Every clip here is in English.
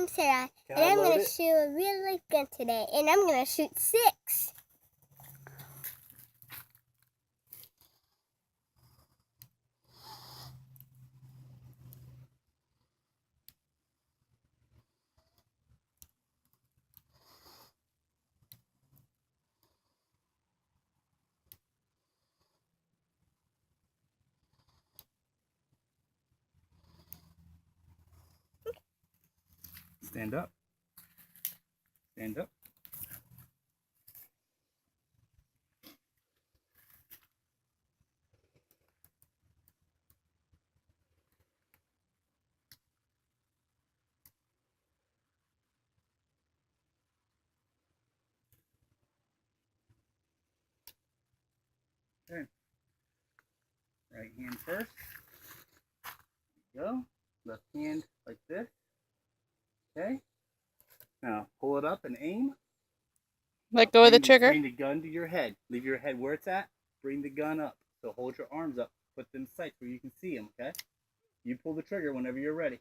I'm Sarah, and I'm going to shoot a real life gun today, and I'm going to shoot 6. Stand up. Stand up. Okay. Right hand first. Go. Left hand like this. Okay. Now pull it up and aim. Let go of the trigger. Bring the gun to your head. Leave your head where it's at. Bring the gun up. So hold your arms up. Put them sights where you can see them, okay? You pull the trigger whenever you're ready.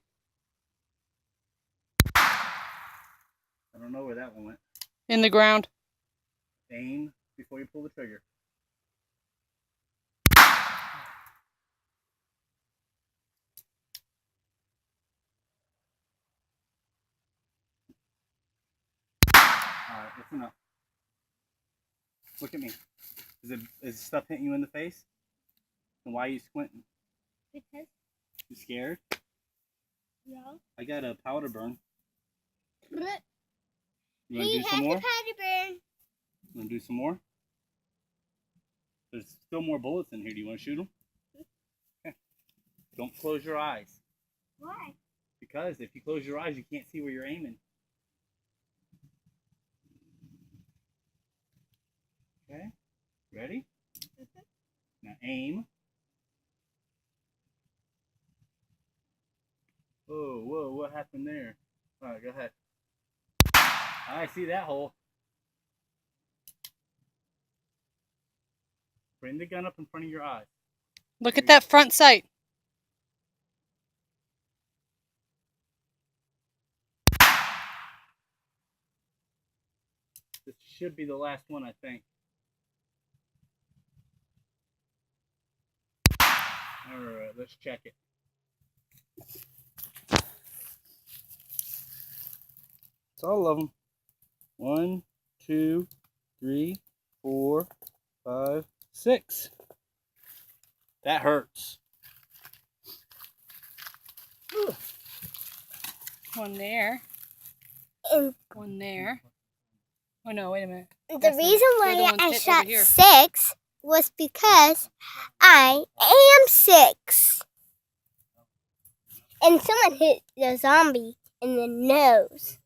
I don't know where that one went. In the ground. Aim before you pull the trigger. Alright, that's enough. Look at me. Is stuff hitting you in the face? And why are you squinting? Because. You scared? No. I got a powder burn. You You want to do some more? powder burn. You want to do some more? There's still more bullets in here. Do you want to shoot them? Okay. Don't close your eyes. Why? Because if you close your eyes, you can't see where you're aiming. Okay. Ready? Now aim. Oh, whoa, what happened there? Alright, go ahead. I see that hole. Bring the gun up in front of your eyes. Look at that front sight. This should be the last one, I think. Alright, let's check it. It's all of them. 1, 2, 3, 4, 5, 6. That hurts. One there. One there. Oh no, wait a minute. The reason why I shot 6 was because I am 6. And someone hit the zombie in the nose.